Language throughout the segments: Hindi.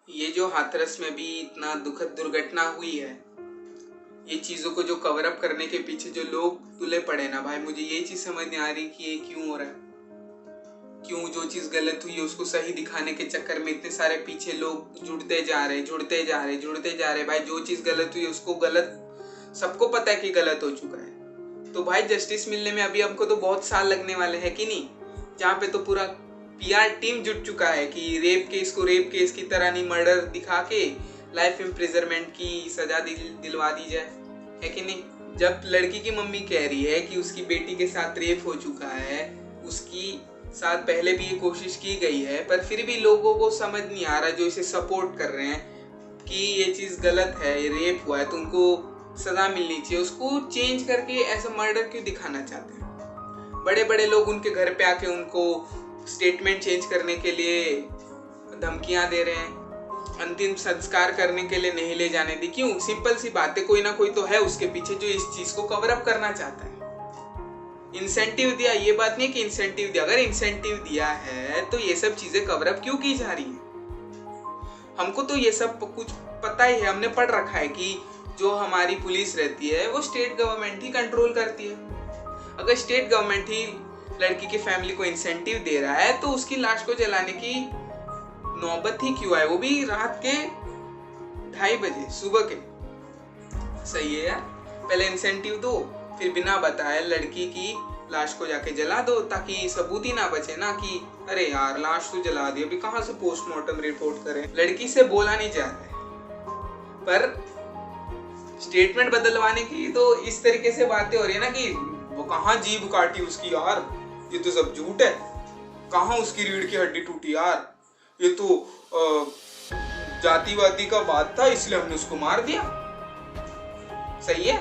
ये जो हाथरस में भी इतना दुखद दुर्घटना हुई है, ये चीज़ों को जो कवर अप करने के पीछे जो लोग तुले पड़े ना भाई, मुझे ये चीज़ समझ नहीं आ रही कि ये क्यों हो रहा है। क्यों जो चीज़ गलत हुई है उसको सही दिखाने के चक्कर में इतने सारे पीछे लोग जुड़ते जा रहे। भाई जो चीज़ गलत हुई है उसको गलत, सबको पता है कि गलत हो चुका है। तो भाई जस्टिस मिलने में अभी हमको तो बहुत साल लगने वाले हैं कि नहीं, जहाँ पे तो पूरा पीआर टीम जुट चुका है कि रेप केस की तरह नहीं, मर्डर दिखा के लाइफ इम्प्रिजनमेंट की सजा दिलवा दी जाए, है कि नहीं। जब लड़की की मम्मी कह रही है कि उसकी बेटी के साथ रेप हो चुका है, उसकी साथ पहले भी ये कोशिश की गई है, पर फिर भी लोगों को समझ नहीं आ रहा जो इसे सपोर्ट कर रहे हैं कि ये चीज़ गलत है, ये रेप हुआ है तो उनको सजा मिलनी चाहिए, उसको चेंज करके ऐसा मर्डर क्यों दिखाना चाहते हैं। बड़े बड़े लोग उनके घर पे आके उनको स्टेटमेंट चेंज करने के लिए धमकियां दे रहे हैं, अंतिम संस्कार करने के लिए नहीं ले जाने दी। क्यों? सिंपल सी बात है, कोई ना कोई तो है उसके पीछे जो इस चीज को कवर अप करना चाहता है। इंसेंटिव दिया, ये बात नहीं कि इंसेंटिव दिया, अगर इंसेंटिव दिया है तो ये सब चीजें कवर अप क्यों की जा रही है। हमको तो ये सब कुछ पता ही है, हमने पढ़ रखा है कि जो हमारी पुलिस रहती है वो स्टेट गवर्नमेंट ही कंट्रोल करती है। अगर स्टेट गवर्नमेंट ही लड़की की फैमिली को इंसेंटिव दे रहा है तो उसकी लाश को जलाने की नौबत ही क्यों है, वो भी रात के 2:30 बजे सुबह के। सही है यार, पहले इंसेंटिव दो, फिर बिना बताए लड़की की लाश को जाके जला दो, ताकि सबूत ही ना बचे ना कि अरे यार लाश तो जला दी, अभी कहाँ से पोस्टमार्टम रिपोर्ट करें। लड़की से बोला नहीं जा रहा है, पर स्टेटमेंट बदलवाने की तो इस तरीके से बातें हो रही है ना कि वो कहाँ जीभ काटी उसकी यार, ये तो सब झूठ है, कहाँ उसकी रीढ़ की हड्डी टूटी यार, ये तो जातिवादी का बात था इसलिए हमने उसको मार दिया। सही है,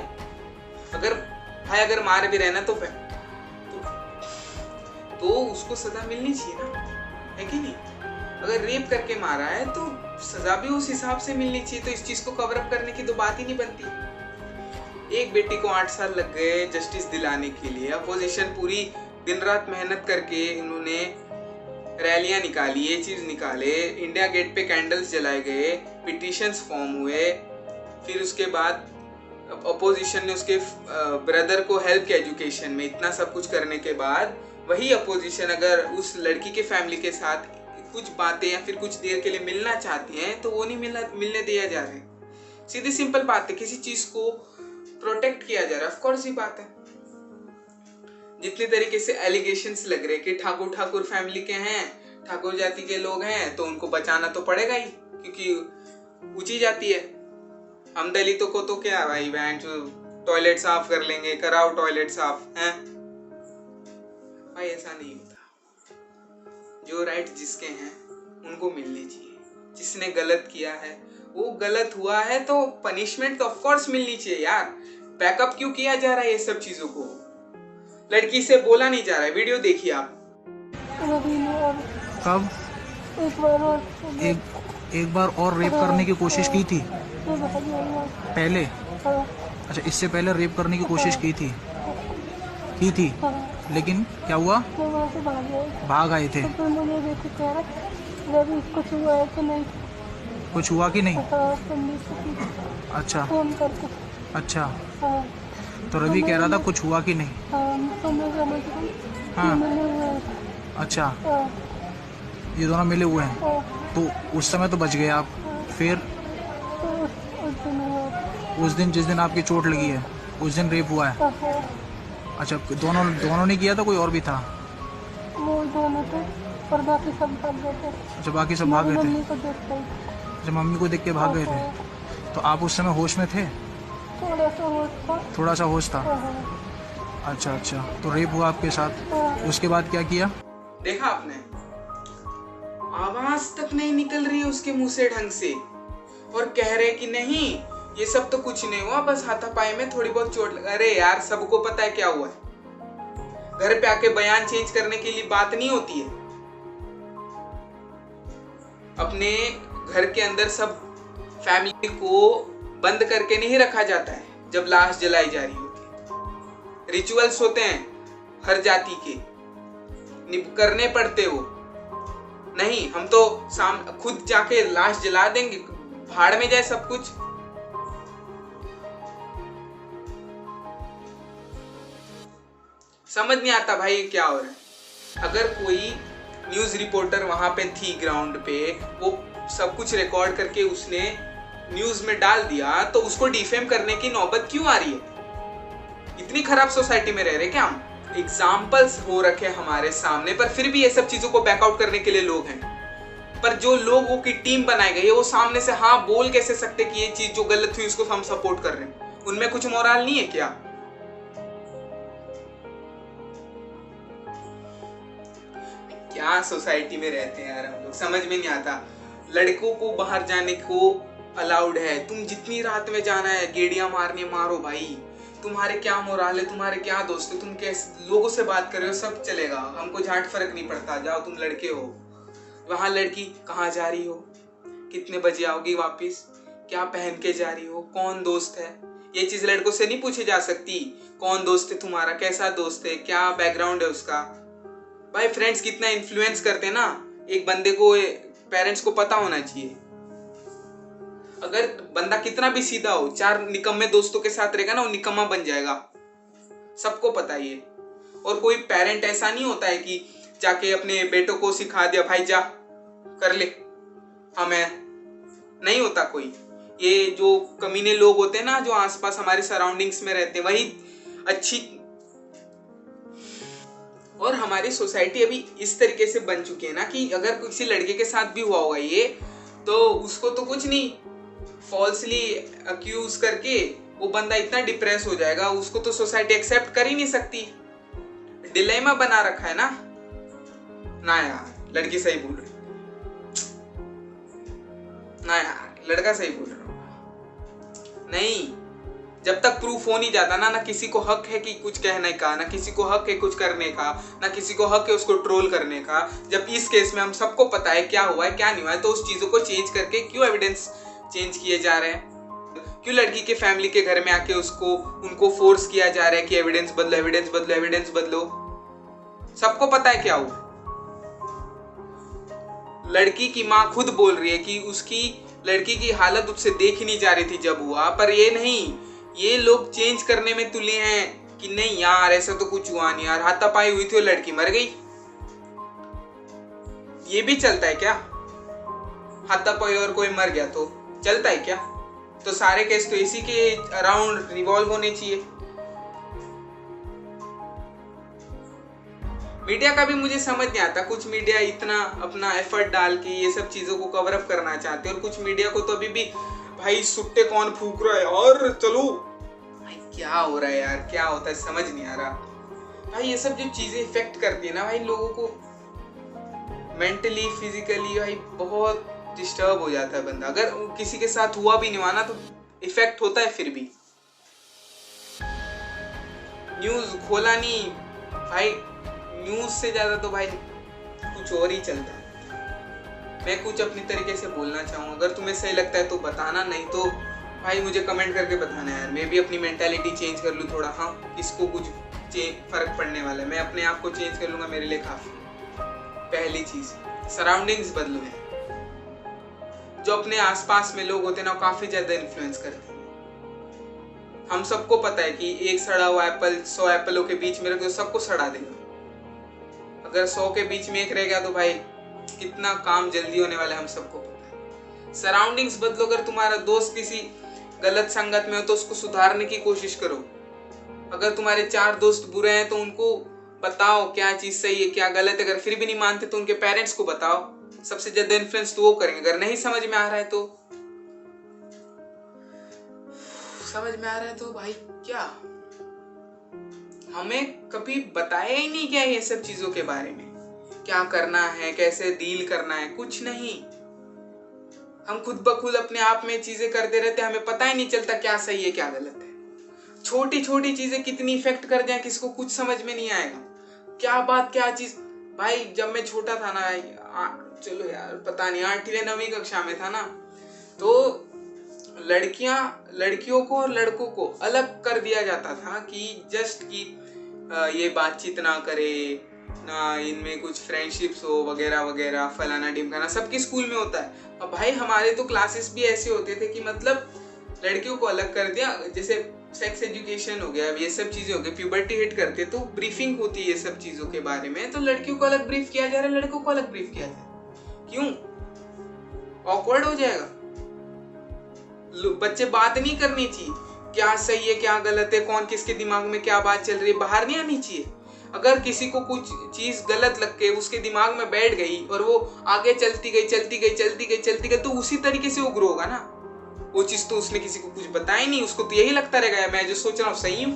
अगर मार भी रहना तो उसको सजा मिलनी चाहिए ना, है कि नहीं। अगर रेप करके मारा है तो सजा भी उस हिसाब से मिलनी चाहिए, तो इस चीज को कवर अप करने की तो बात ही नहीं बनती। एक बेटी को 8 साल लग गए जस्टिस दिलाने के लिए, अपोजिशन पूरी दिन रात मेहनत करके इन्होंने रैलियां निकाली, ये चीज निकाले, इंडिया गेट पे कैंडल्स जलाए गए, पिटिशंस फॉर्म हुए, फिर उसके बाद अपोजिशन ने उसके ब्रदर को हेल्प किया एजुकेशन में, इतना सब कुछ करने के बाद वही अपोजिशन अगर उस लड़की के फैमिली के साथ कुछ बातें या फिर कुछ देर के लिए मिलना चाहती हैं तो वो नहीं मिलने दिया जा रहा है। सीधी सिंपल बात है, किसी चीज को प्रोटेक्ट किया जा रहा है, ऑफ कोर्स ही बात है। जितने तरीके से एलिगेशंस लग रहे कि ठाकुर फैमिली के हैं, ठाकुर जाति के लोग हैं तो उनको बचाना तो पड़ेगा ही, क्योंकि ऊंची जाति है। हम दलितों को तो क्या भाई बहन जो टॉयलेट साफ कर लेंगे, कराओ टॉयलेट साफ है भाई, ऐसा नहीं होता। जो राइट जिसके हैं उनको मिलने चाहिए, जिसने गलत किया है वो गलत हुआ है तो पनिशमेंट तो ऑफ कोर्स मिलनी चाहिए यार। बैकअप क्यों किया जा रहा है ये सब चीजों को, लड़की से बोला नहीं जा रहा है। वीडियो देखिए आप। कब एक बार और रेप करने की कोशिश की थी पहले? अच्छा, इससे पहले रेप करने की कोशिश की थी लेकिन क्या हुआ? भाग आए थे। कुछ हुआ कि नहीं? अच्छा, तो रवि कह रहा था कुछ हुआ कि नहीं? हाँ, अच्छा, ये दोनों मिले हुए हैं तो उस समय तो बच गए आप। फिर उस दिन जिस दिन आपकी चोट लगी है उस दिन रेप हुआ है? अच्छा, दोनों ने किया था, कोई और भी था? वो दोनों थे और बाकी सब भाग गए थे। अच्छा, बाकी सब भाग गए थे। अच्छा, मम्मी को देख के भाग गए थे। तो आप उस समय होश में थे? थोड़ा सा होश था। अच्छा, तो रेप हुआ आपके साथ, उसके बाद क्या किया? देखा आपने, आवाज तक नहीं निकल रही है उसके मुंह से ढंग से, और कह रहे कि नहीं ये सब तो कुछ नहीं हुआ, बस हाथापाई में थोड़ी बहुत चोट लगा। अरे यार, सबको पता है क्या हुआ है। घर पे आके बयान चेंज करने के लिए बात नहीं होती है। अपने घर के अंदर सब फैमिली को बंद करके नहीं रखा जाता है जब लाश जलाई जा रही होती है। रिचुअल्स होते हैं हर जाति के, करने पड़ते हो। नहीं, हम तो खुद जाके लाश जला देंगे, भाड़ में जाए सब कुछ। समझ नहीं आता भाई क्या हो रहा है। अगर कोई न्यूज रिपोर्टर वहां पे थी ग्राउंड पे, वो सब कुछ रिकॉर्ड करके उसने न्यूज में डाल दिया, तो उसको डिफेम करने की नौबत क्यों आ रही है? इतनी खराब सोसाइटी में रह रहे क्या हम? एग्जाम्पल्स हो रखे हमारे सामने, पर फिर भी ये सब चीजों को बैकआउट करने के लिए लोग हैं। पर जो लोगों की टीम बनाई गई है, वो सामने से हाँ बोल कैसे सकते कि ये चीज जो गलत हुई उसको हम सपोर्ट कर रहे हैं? उनमें कुछ मोरल नहीं है क्या? क्या सोसाइटी में रहते हैं यार हम लोग, समझ में नहीं आता। लड़कों को बाहर जाने को अलाउड है, तुम जितनी रात में जाना है गेड़ियां मारने मारो भाई, तुम्हारे क्या मोराल है, तुम्हारे क्या दोस्त है, तुम कैसे लोगों से बात कर रहे हो, सब चलेगा, हमको झाट फर्क नहीं पड़ता, जाओ तुम लड़के हो। वहां लड़की कहाँ जा रही हो, कितने बजे आओगी वापिस, क्या पहन के जा रही हो, कौन दोस्त है, ये चीज लड़कों से नहीं पूछी जा सकती। कौन दोस्त है तुम्हारा, कैसा दोस्त है, क्या बैकग्राउंड है उसका। भाई फ्रेंड्स कितना इन्फ्लुएंस करते हैं ना, एक बंदे को पेरेंट्स को पता होना चाहिए। अगर बंदा कितना भी सीधा हो, 4 निकम्मे दोस्तों के साथ रहेगा ना, वो निकम्मा बन जाएगा, सबको पता है ये। और कोई पेरेंट ऐसा नहीं होता है कि जाके अपने बेटों को सिखा दिया भाई जा कर ले, हमें नहीं होता कोई। ये जो कमीने लोग होते हैं ना, जो आसपास हमारे सराउंडिंग्स में रहते हैं, वही अच्छी। और हमारी सोसाइटी अभी इस तरीके से बन चुकी है ना कि अगर किसी लड़के के साथ भी हुआ होगा ये, तो उसको तो कुछ नहीं, फॉल्सली अक्यूज करके वो बंदा इतना डिप्रेस हो जाएगा, उसको तो सोसाइटी एक्सेप्ट कर ही नहीं सकती। डिलेमा बना रखा है ना यार, लड़की सही बोल रही ना यार, लड़का सही बोल रहा नहीं। जब तक प्रूफ हो नहीं जाता ना किसी को हक है कि कुछ कहने का, ना किसी को हक है कुछ करने का, ना किसी को हक है उसको ट्रोल करने का। जब इस केस में हम सबको पता है क्या हुआ है क्या नहीं हुआ है, तो उस चीजों को चेंज करके क्यों एविडेंस चेंज किए जा रहे हैं? क्यों लड़की के फैमिली के घर में आके उनको फोर्स किया जा रहा है कि एविडेंस बदलो, एविडेंस बदलो, एविडेंस बदलो? सबको पता है क्या हुआ। लड़की की माँ खुद बोल रही है कि उसकी लड़की की हालत उससे देखी नहीं जा रही थी जब हुआ, पर ये नहीं, ये लोग चेंज करने में तुले हैं कि नहीं यार ऐसा तो कुछ हुआ नहीं यार, हाथापाई हुई थी और लड़की मर गई। ये भी चलता है क्या? हाथापाई और कोई मर गया तो चलता है क्या? तो सारे केस तो इसी के अराउंड रिवॉल्व होने चाहिए। मीडिया का भी मुझे समझ नहीं आता, कुछ मीडिया इतना अपना एफर्ट डाल के ये सब चीजों को कवर अप करना चाहते हैं, और कुछ मीडिया को तो अभी भी भाई सुट्टे कौन फूक रहा है और चलो भाई क्या हो रहा है यार, क्या होता है समझ नहीं आ रहा भाई। ये सब जो चीजें इफेक्ट करती है ना भाई लोगों को मेंटली फिजिकली, भाई बहुत डिस्टर्ब हो जाता है बंदा। अगर किसी के साथ हुआ भी नहीं हुआ ना तो इफेक्ट होता है फिर भी। न्यूज खोला नहीं भाई, न्यूज से ज्यादा तो भाई कुछ और ही चलता है। मैं कुछ अपनी तरीके से बोलना चाहूँ, अगर तुम्हें सही लगता है तो बताना, नहीं तो भाई मुझे कमेंट करके बताना यार, मैं भी अपनी मेंटालिटी चेंज कर लूँ थोड़ा। हाँ इसको कुछ फर्क पड़ने वाला है, मैं अपने आप को चेंज कर लूँगा, मेरे लिए काफ़ी। पहली चीज़ सराउंडिंग्स बदलो है, जो अपने आसपास में लोग होते हैं ना काफ़ी ज़्यादा इन्फ्लुएंस करते हैं। हम सबको पता है कि एक सड़ा हुआ एप्पल 100 एप्पलों के बीच में रख दो सबको सड़ा देगा, अगर 100 के बीच में एक रह गया तो भाई कितना काम जल्दी होने वाला है, हम सबको पता है। सराउंडिंग्स बदलो, अगर तुम्हारा दोस्त किसी गलत संगत में हो तो उसको सुधारने की कोशिश करो। अगर तुम्हारे 4 दोस्त बुरे हैं तो उनको बताओ क्या चीज सही है क्या गलत है, अगर फिर भी नहीं मानते तो उनके पेरेंट्स को बताओ, सबसे ज्यादा इन्फ्लुएंस तो वो करेंगे। अगर नहीं समझ में आ रहा है तो भाई क्या, हमें कभी बताया ही नहीं क्या ये सब चीजों के बारे में, क्या करना है कैसे डील करना है, कुछ नहीं। हम खुद ब खुद अपने आप में चीजें करते रहते, हमें पता ही नहीं चलता क्या सही है क्या गलत है। छोटी छोटी चीजें कितनी इफेक्ट कर जाए किसको कुछ समझ में नहीं आएगा, क्या बात क्या चीज। भाई जब मैं छोटा था ना, चलो यार पता नहीं 8वीं 9वीं कक्षा में था ना, तो लड़कियों को और लड़कों को अलग कर दिया जाता था कि जस्ट कि ये बातचीत ना करे, ना इनमें कुछ फ्रेंडशिप्स हो वगैरह वगैरह, फलाना ढिमकाना, सबके स्कूल में होता है। अब भाई हमारे तो क्लासेस भी ऐसे होते थे कि मतलब लड़कियों को अलग कर दिया, जैसे सेक्स एजुकेशन हो गया, ये सब चीजें हो गई, प्यूबर्टी हिट करते तो ब्रीफिंग होती है ये सब चीजों के बारे में, तो लड़कियों को अलग ब्रीफ किया जा रहा है, लड़कों को अलग ब्रीफ किया जा रहा है। क्यों? ऑकवर्ड हो जाएगा, बच्चे बात नहीं करनी चाहिए, क्या सही है क्या गलत है, कौन किसके दिमाग में क्या बात चल रही है, बाहर नहीं आनी चाहिए। अगर किसी को कुछ चीज गलत लग के उसके दिमाग में बैठ गई और वो आगे चलती गई तो उसी तरीके से वो ग्रो होगा ना। वो चीज तो उसने किसी को कुछ बताया नहीं, उसको तो यही लगता रहेगा मैं जो सोच रहा हूँ सही हूँ।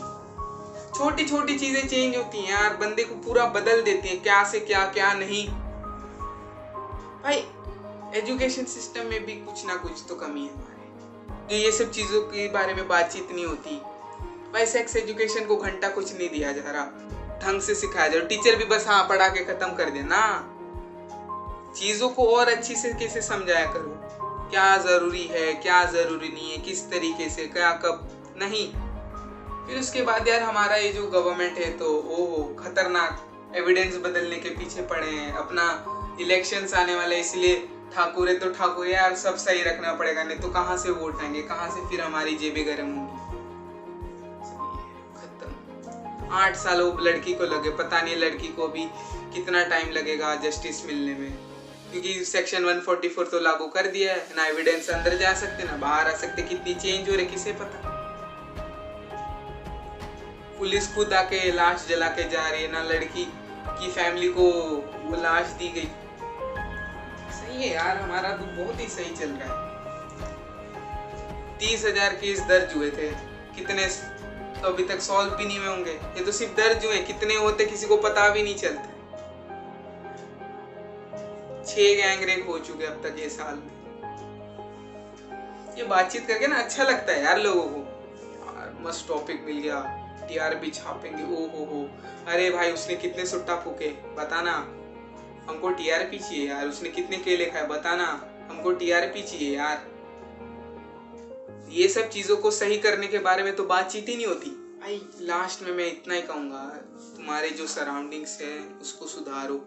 छोटी छोटी चीजें चेंज होती हैं यार, बंदे को पूरा बदल देती हैं, क्या से क्या क्या नहीं। भाई एजुकेशन सिस्टम में भी कुछ ना कुछ तो कमी है हमारे, जो ये सब चीजों के बारे में बातचीत नहीं होती। भाई सेक्स एजुकेशन को घंटा कुछ नहीं दिया जा रहा, ढंग से सिखाया जा रहा, टीचर भी बस हाँ पढ़ा के खत्म कर दे ना। चीजों को और अच्छी से कैसे समझाया करो, क्या जरूरी है क्या जरूरी नहीं है, किस तरीके से क्या कब नहीं। फिर उसके बाद यार हमारा ये जो गवर्नमेंट है तो ओहो खतरनाक, एविडेंस बदलने के पीछे पड़े हैं। अपना इलेक्शंस आने वाले, इसलिए ठाकुर है तो ठाकुर यार सब सही रखना पड़ेगा, नहीं तो कहाँ से वोट आएंगे, कहाँ से फिर हमारी जेबें गर्म होंगी। 8 साल वो लड़की को लगे, पता नहीं लड़की को अभी कितना टाइम लगेगा जस्टिस मिलने में, क्योंकि सेक्शन 144 तो लागू कर दिया है ना, एविडेंस अंदर जा सकते ना बाहर आ सकते। कितनी चेंज हो रही किसे पता। पुलिस खुद आके लाश जला के जा रही है, ना लड़की की फैमिली को वो लाश दी गई। सही है यार, हमारा तो बहुत ही सही चल रहा है। 30,000 केस दर्ज हुए थे, कितने तो अभी तक सॉल्व भी नहीं हुए होंगे। ये तो सिर्फ दर्ज हुए, कितने होते किसी को पता भी नहीं चलता। 6 गैंग रेप हो चुके अब तक ये साल में। ये बातचीत करके ना अच्छा लगता है यार लोगों को, यार मस्त टॉपिक मिल गया, टीआरपी छापेंगे, ओ हो। अरे भाई उसने कितने सुट्टा फूके बताना, हमको टीआरपी चाहिए यार। उसने कितने केले खाए बताना, हमको टीआरपी चाहिए यार। ये सब चीजों को सही करने के बारे में तो बातचीत ही नहीं होती। भाई लास्ट में मैं इतना ही कहूंगा, तुम्हारे जो सराउंडिंग्स है उसको सुधारो।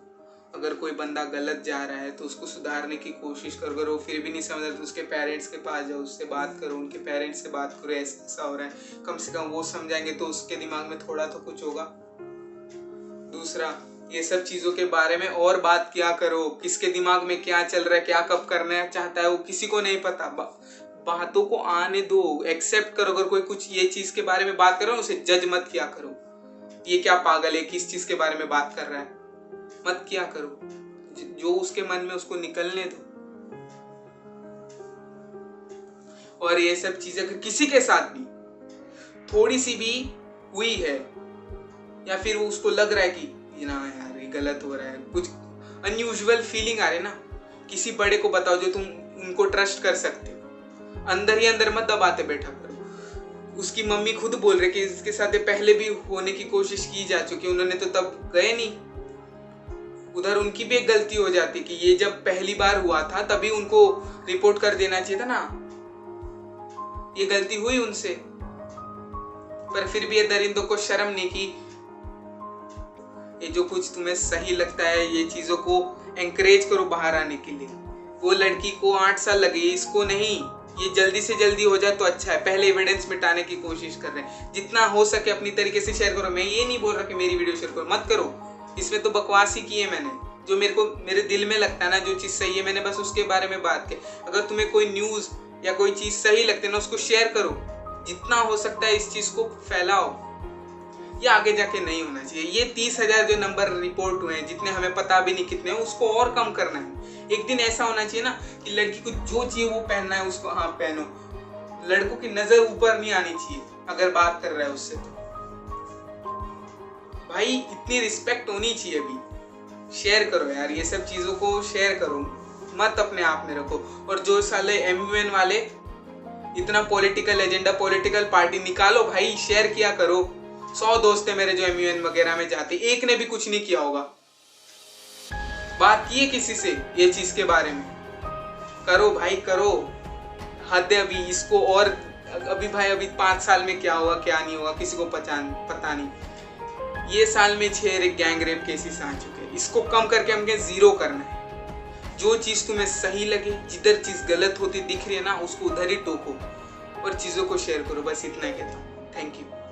अगर कोई बंदा गलत जा रहा है तो उसको सुधारने की कोशिश करो। अगर वो फिर भी नहीं समझ रहा तो उसके पेरेंट्स के पास जाओ, उससे बात करो, उनके पेरेंट्स से बात करो, ऐसा हो रहा है, कम से कम वो समझाएंगे तो उसके दिमाग में थोड़ा तो कुछ होगा। दूसरा, ये सब चीजों के बारे में और बात किया करो, किसके दिमाग में क्या चल रहा है, क्या कब करना चाहता है वो किसी को नहीं पता। बातों को आने दो, एक्सेप्ट करो। अगर कोई कुछ ये चीज के बारे में बात कर रहा है उसे जज मत किया करो, ये क्या पागल है, किस चीज के बारे में बात कर रहा है, मत किया करो। जो उसके मन में उसको निकलने दो। और ये सब चीजें अगर किसी के साथ भी थोड़ी सी भी हुई है, या फिर उसको लग रहा है कि ना यार ये गलत हो रहा है, कुछ अनयूजुअल फीलिंग आ रही है ना, किसी बड़े को बताओ जो तुम उनको ट्रस्ट कर सकते हो। अंदर ही अंदर मत दबाते बैठा करो। उसकी मम्मी खुद बोल रहे कि इसके साथ पहले भी होने की कोशिश की जा चुकी, उन्होंने तो तब गए नहीं। उधर उनकी भी एक गलती हो जाती कि ये जब पहली बार हुआ था तभी उनको रिपोर्ट कर देना चाहिए था ना, ये गलती हुई उनसे। पर फिर भी ये दरिंदों को शर्म नहीं की। ये जो कुछ तुम्हें सही लगता है ये चीजों को एंकरेज करो बाहर आने के लिए। वो लड़की को 8 साल लगे, इसको नहीं, ये जल्दी से जल्दी हो जाए तो अच्छा है। पहले एविडेंस मिटाने की कोशिश कर रहे हैं, जितना हो सके अपनी तरीके से शेयर करो। मैं ये नहीं बोल रहा कि मेरी वीडियो शेयर करो, मत करो, इसमें तो बकवास ही की है मैंने। जो मेरे दिल में लगता है ना, जो चीज सही है मैंने बस उसके बारे में बात की। अगर तुम्हें कोई न्यूज या कोई चीज सही लगती है ना उसको शेयर करो, जितना हो सकता है इस चीज को फैलाओ। ये आगे जाके नहीं होना चाहिए। ये 30,000 जो नंबर रिपोर्ट हुए हैं, जितने हमें पता भी नहीं कितने, उसको और कम करना है। एक दिन ऐसा होना चाहिए ना कि लड़की को जो चाहिए वो पहनना है, उसको हाँ पहनो। लड़कों की नजर ऊपर नहीं आनी चाहिए अगर बात कर रहा है उससे। तो भाई इतनी रिस्पेक्ट होनी चाहिए। अभी शेयर करो यार, ये सब चीजों को शेयर करो, मत अपने आप में रखो। और जो साले MUN वाले इतना पॉलिटिकल एजेंडा, पॉलिटिकल पार्टी निकालो भाई, शेयर किया करो। 100 दोस्त है मेरे जो MUN वगैरह में जाते, एक ने भी कुछ नहीं किया होगा, बात की है किसी से ये चीज के बारे में। करो भाई करो, हद है अभी इसको। और अभी भाई अभी 5 साल में क्या होगा क्या नहीं होगा किसी को पता नहीं। ये साल में 6 गैंग रेप केसेस आ चुके हैं। इसको कम करके हमके 0 करना है। जो चीज़ तुम्हें सही लगे, जिधर चीज़ गलत होती दिख रही है ना, उसको उधर ही टोको और चीज़ों को शेयर करो। बस इतना ही कहता हूँ। Thank you.